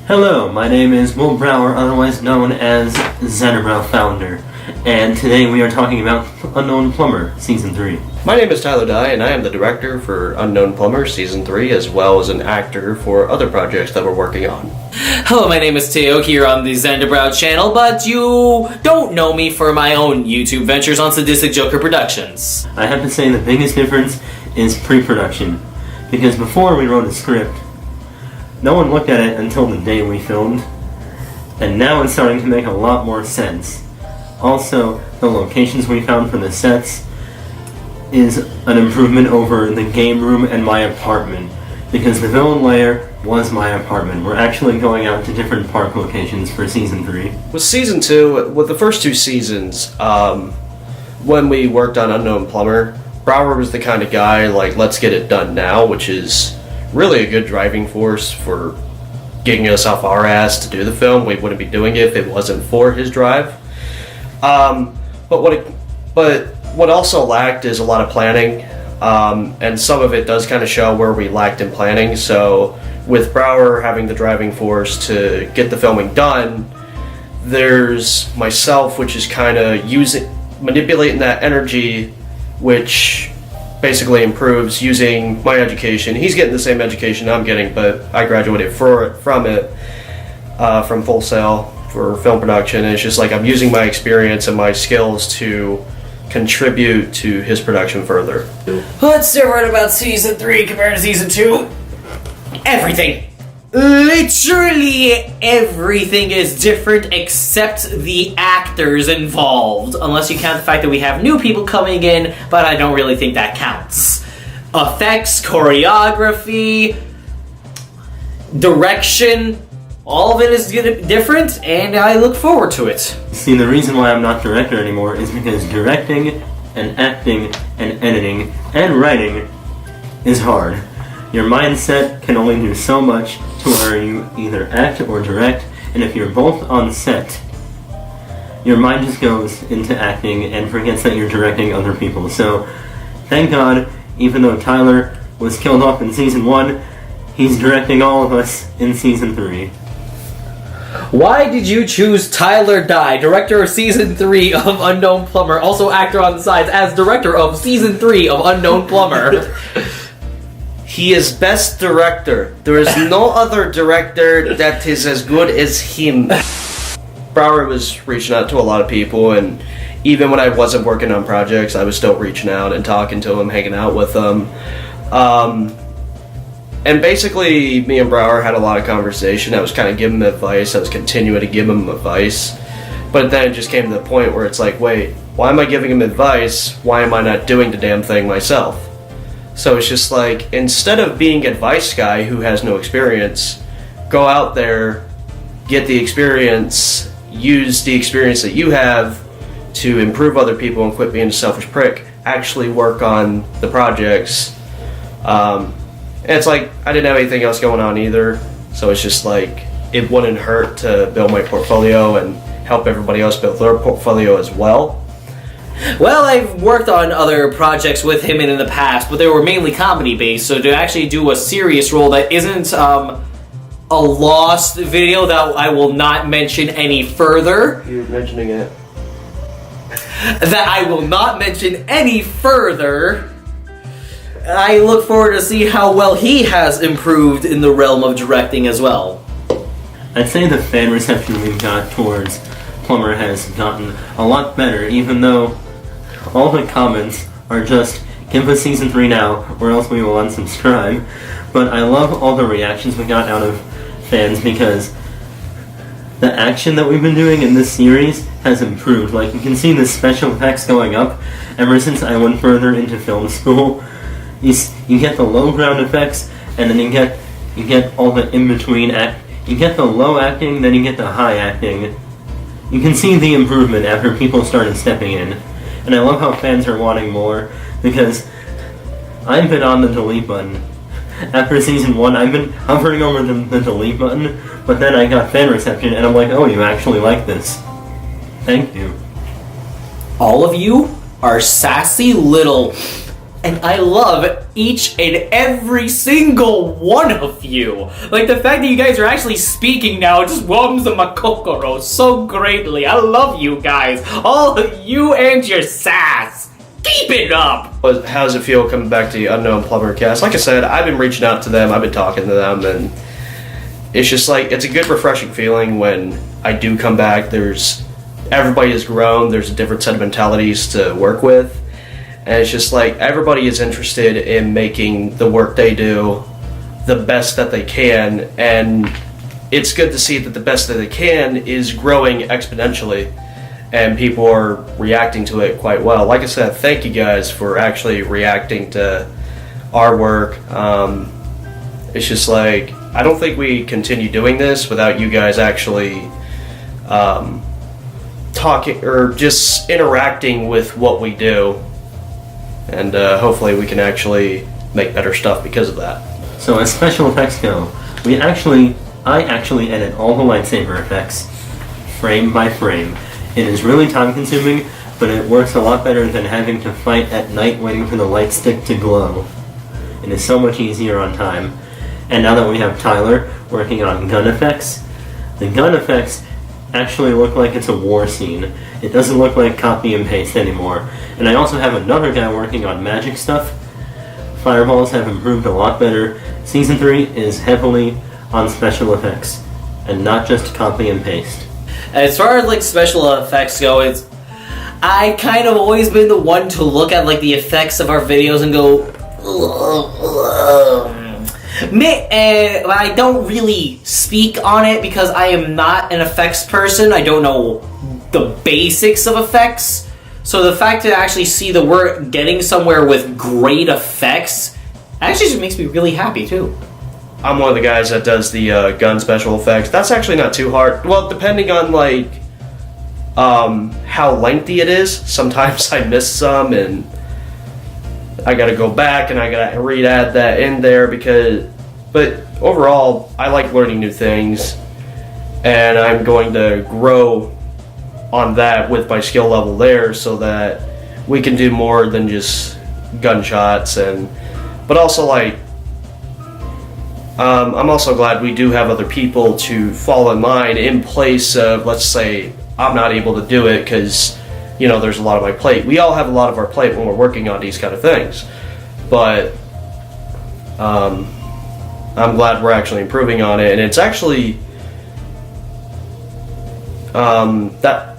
Hello, my name is Will Brower, otherwise known as Zaandarbrow founder, and today we are talking about Unknown Plumber, Season 3. My name is Tyler Dye, and I am the director for Unknown Plumber Season 3, as well as an actor for other projects that we're working on. Hello, my name is Teo here on the Zaandarbrow channel, but you don't know me for my own YouTube ventures on Sadistic Joker Productions. I have to say the biggest difference is pre-production, because before we wrote a script, no one looked at it until the day we filmed, and now it's starting to make a lot more sense. Also, the locations we found for the sets is an improvement over the game room and my apartment, because the villain lair was my apartment. We're actually going out to different park locations for Season 3. With Season 2, with the first two seasons, when we worked on Unknown Plumber, Brower was the kind of guy, like, let's get it done now, which is really a good driving force for getting us off our ass to do the film. We wouldn't be doing it if it wasn't for his drive. But what also lacked is a lot of planning, and some of it does kind of show where we lacked in planning. So with Brower having the driving force to get the filming done, there's myself, which is kind of manipulating that energy, which basically improves using my education. He's getting the same education I'm getting, but I graduated from Full Sail for film production. And it's just like I'm using my experience and my skills to contribute to his production further. What's different about Season 3 compared to Season 2? Everything. Literally everything is different except the actors involved. Unless you count the fact that we have new people coming in, but I don't really think that counts. Effects, choreography, direction, all of it is different, and I look forward to it. See, the reason why I'm not director anymore is because directing and acting and editing and writing is hard. Your mindset can only do so much to where you either act or direct, and if you're both on set, your mind just goes into acting and forgets that you're directing other people. So, thank God, even though Tyler was killed off in Season 1, he's directing all of us in Season 3. Why did you choose Tyler Dye, director of Season 3 of Unknown Plumber, also actor on the sides, as director of Season 3 of Unknown Plumber? He is best director. There is no other director that is as good as him. Brower was reaching out to a lot of people, and even when I wasn't working on projects, I was still reaching out and talking to him, hanging out with him. And basically, me and Brower had a lot of conversation. I was kind of giving him advice. I was continuing to give him advice. But then it just came to the point where it's like, wait, why am I giving him advice? Why am I not doing the damn thing myself? So it's just like, instead of being advice guy who has no experience, go out there, get the experience, use the experience that you have to improve other people and quit being a selfish prick, actually work on the projects. And it's like, I didn't have anything else going on either, so it's just like, it wouldn't hurt to build my portfolio and help everybody else build their portfolio as well. Well, I've worked on other projects with him in the past, but they were mainly comedy-based, so to actually do a serious role that isn't a lost video that I will not mention any further. You're mentioning it. That I will not mention any further. I look forward to see how well he has improved in the realm of directing as well. I'd say the fan reception we've got towards Plumber has gotten a lot better, even though all the comments are just, give us Season 3 now, or else we will unsubscribe. But I love all the reactions we got out of fans, because the action that we've been doing in this series has improved. Like, you can see the special effects going up ever since I went further into film school. You get the low ground effects, and then you get all the in-between you get the low acting, then you get the high acting. You can see the improvement after people started stepping in. And I love how fans are wanting more, because I've been on the delete button. After Season 1, I've been hovering over the delete button, but then I got fan reception, and I'm like, oh, you actually like this. Thank you. All of you are sassy little And I love each and every single one of you. Like, the fact that you guys are actually speaking now just warms my kokoro so greatly. I love you guys. All of you and your sass. Keep it up! How does it feel coming back to the Unknown Plumber cast? Like I said, I've been reaching out to them, I've been talking to them, and it's just like, it's a good refreshing feeling when I do come back. Everybody has grown, there's a different set of mentalities to work with. And it's just like, everybody is interested in making the work they do the best that they can, and it's good to see that the best that they can is growing exponentially, and people are reacting to it quite well. Like I said, thank you guys for actually reacting to our work. It's just like, I don't think we continue doing this without you guys actually talking or just interacting with what we do. And hopefully we can actually make better stuff because of that. So as special effects go, I actually edit all the lightsaber effects, frame by frame. It is really time consuming, but it works a lot better than having to fight at night waiting for the light stick to glow. It is so much easier on time. And now that we have Tyler working on gun effects, the gun effects actually look like it's a war scene. It doesn't look like copy and paste anymore. And I also have another guy working on magic stuff. Fireballs have improved a lot better. Season 3 is heavily on special effects, and not just copy and paste. As far as like special effects go, I kind of always been the one to look at like the effects of our videos and go, and I don't really speak on it because I am not an effects person. I don't know the basics of effects. So the fact to actually see that we're getting somewhere with great effects actually just makes me really happy too. I'm one of the guys that does the gun special effects. That's actually not too hard. Well, depending on like how lengthy it is. Sometimes I miss some and I gotta go back and I gotta re-add that in there but overall, I like learning new things, and I'm going to grow on that with my skill level there so that we can do more than just gunshots, but also like, I'm also glad we do have other people to fall in line in place of, let's say, I'm not able to do it because, there's a lot of my plate. We all have a lot of our plate when we're working on these kind of things, but I'm glad we're actually improving on it, and it's actually that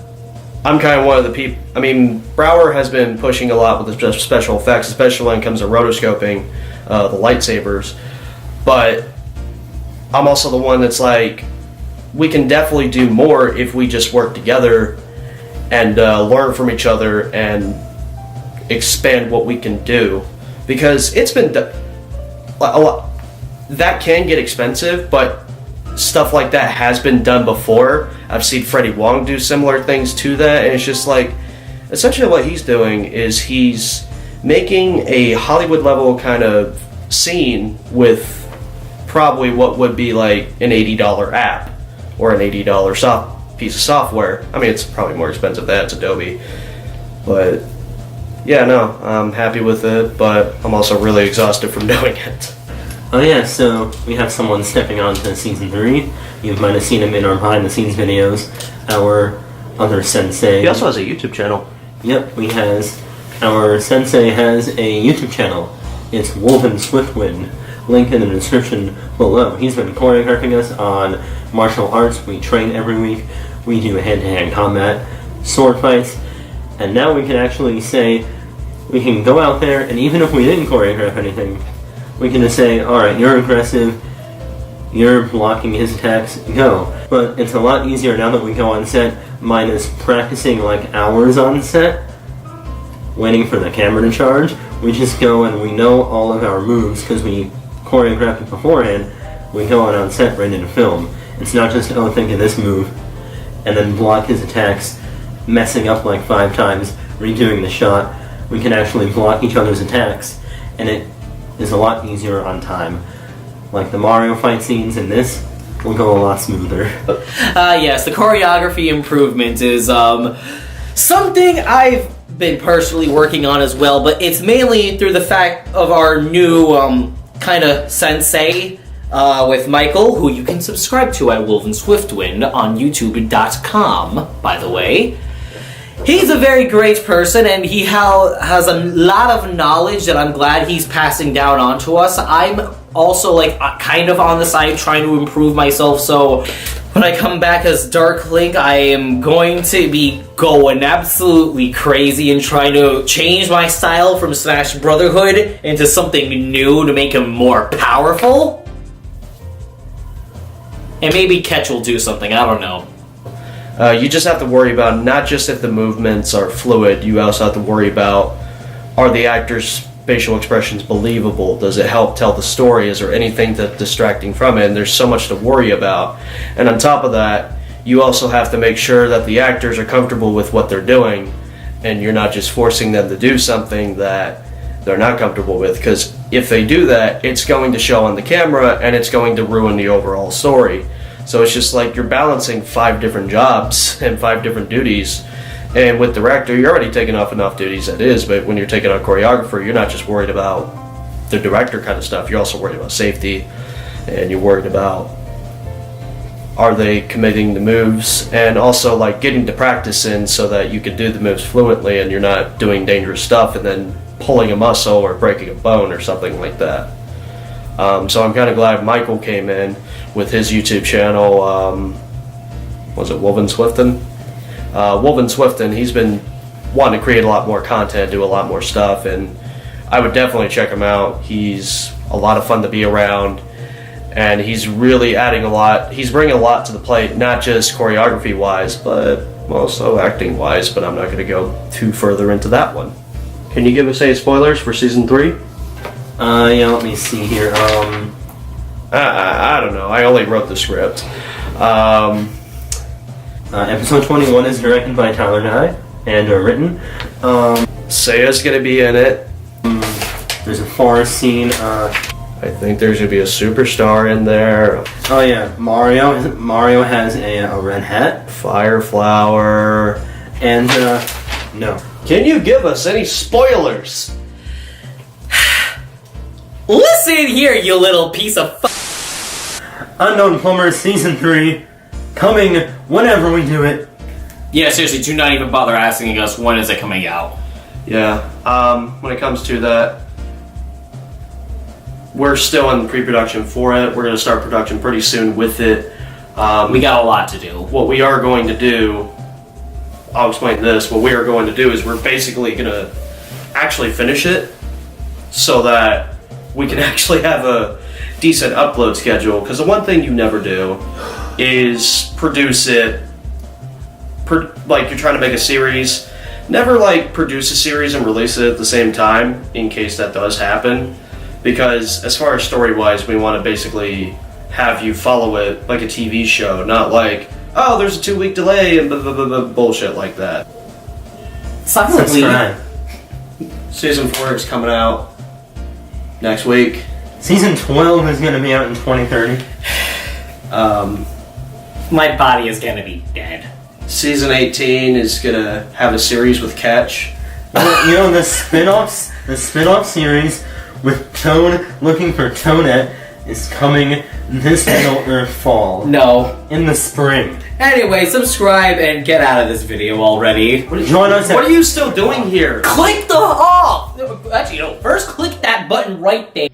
I'm kind of one of the people. I mean, Brower has been pushing a lot with the special effects, especially when it comes to rotoscoping the lightsabers. But I'm also the one that's like, we can definitely do more if we just work together and learn from each other and expand what we can do, because it's been a lot. That can get expensive, but stuff like that has been done before. I've seen Freddie Wong do similar things to that, and it's just like, essentially what he's doing is he's making a Hollywood level kind of scene with probably what would be like an $80 app or an $80 piece of software. I mean, it's probably more expensive than that, it's Adobe. But yeah, no, I'm happy with it, but I'm also really exhausted from doing it. Oh yeah, so we have someone stepping on to Season 3. You might have seen him in our behind-the-scenes videos. Our other sensei. He also has a YouTube channel. Yep, our sensei has a YouTube channel. It's Woven Swiftwind. Link in the description below. He's been choreographing us on martial arts. We train every week. We do hand-to-hand combat, sword fights, and now we can actually say, we can go out there, and even if we didn't choreograph anything, we can just say, alright, you're aggressive, you're blocking his attacks, go. But it's a lot easier now that we go on set, minus practicing like hours on set, waiting for the camera to charge. We just go and we know all of our moves because we choreographed it beforehand. We go on set ready to film. It's not just, oh, think of this move, and then block his attacks, messing up like 5 times, redoing the shot. We can actually block each other's attacks, and it is a lot easier on time. Like the Mario fight scenes in this will go a lot smoother. Yes, the choreography improvement is something I've been personally working on as well, but it's mainly through the fact of our new kind of sensei with Michael, who you can subscribe to at Wolven Swiftwind on YouTube.com, by the way. He's a very great person, and he has a lot of knowledge that I'm glad he's passing down onto us. I'm also, like, kind of on the side trying to improve myself, so when I come back as Dark Link, I am going to be going absolutely crazy and trying to change my style from Smash Brotherhood into something new to make him more powerful. And maybe Ketch will do something, I don't know. You just have to worry about not just if the movements are fluid, you also have to worry about, are the actors' facial expressions believable? Does it help tell the story? Is there anything that's distracting from it? And there's so much to worry about. And on top of that, you also have to make sure that the actors are comfortable with what they're doing, and you're not just forcing them to do something that they're not comfortable with, because if they do that, it's going to show on the camera, and it's going to ruin the overall story. So it's just like you're balancing 5 different jobs and 5 different duties. And with director, you're already taking off enough duties as is, but when you're taking on choreographer, you're not just worried about the director kind of stuff, you're also worried about safety, and you're worried about, are they committing the moves, and also like getting the practice in so that you can do the moves fluently and you're not doing dangerous stuff and then pulling a muscle or breaking a bone or something like that. So I'm kind of glad Michael came in with his YouTube channel, was it Wolven Swifton? Wolven Swifton, he's been wanting to create a lot more content, do a lot more stuff, and I would definitely check him out. He's a lot of fun to be around, and he's really adding a lot. He's bringing a lot to the plate, not just choreography-wise, but also acting-wise, but I'm not going to go too further into that one. Can you give us any spoilers for Season 3? Yeah, let me see here. I don't know. I only wrote the script. Episode 21 is directed by Tyler Nye and written. Saya's gonna be in it. There's a forest scene. I think there's gonna be a superstar in there. Oh yeah, Mario has a red hat. Fire flower. And no. Can you give us any spoilers? Listen here, you little piece of Unknown Plumber Season 3, coming whenever we do it. Yeah, seriously, do not even bother asking us when is it coming out. Yeah, when it comes to that, we're still in pre-production for it. We're going to start production pretty soon with it. We got a lot to do. What we are going to do, I'll explain this, what we are going to do is we're basically going to actually finish it so that we can actually have a decent upload schedule, because the one thing you never do is produce it, like you're trying to make a series, never like produce a series and release it at the same time in case that does happen, because as far as story-wise, we want to basically have you follow it like a TV show, not like, oh, there's a 2-week delay and blah, blah, blah, blah, bullshit like that. Silently. Season 4 is coming out next week. Season 12 is going to be out in 2030. My body is gonna be dead. Season 18 is gonna have a series with Ketch. You know, the spin-off series with Tone looking for Tonette is coming this fall. No. In the spring. Anyway, subscribe and get out of this video already. Join us. What are you still doing here? Click the off! Actually, no, first click that button right there.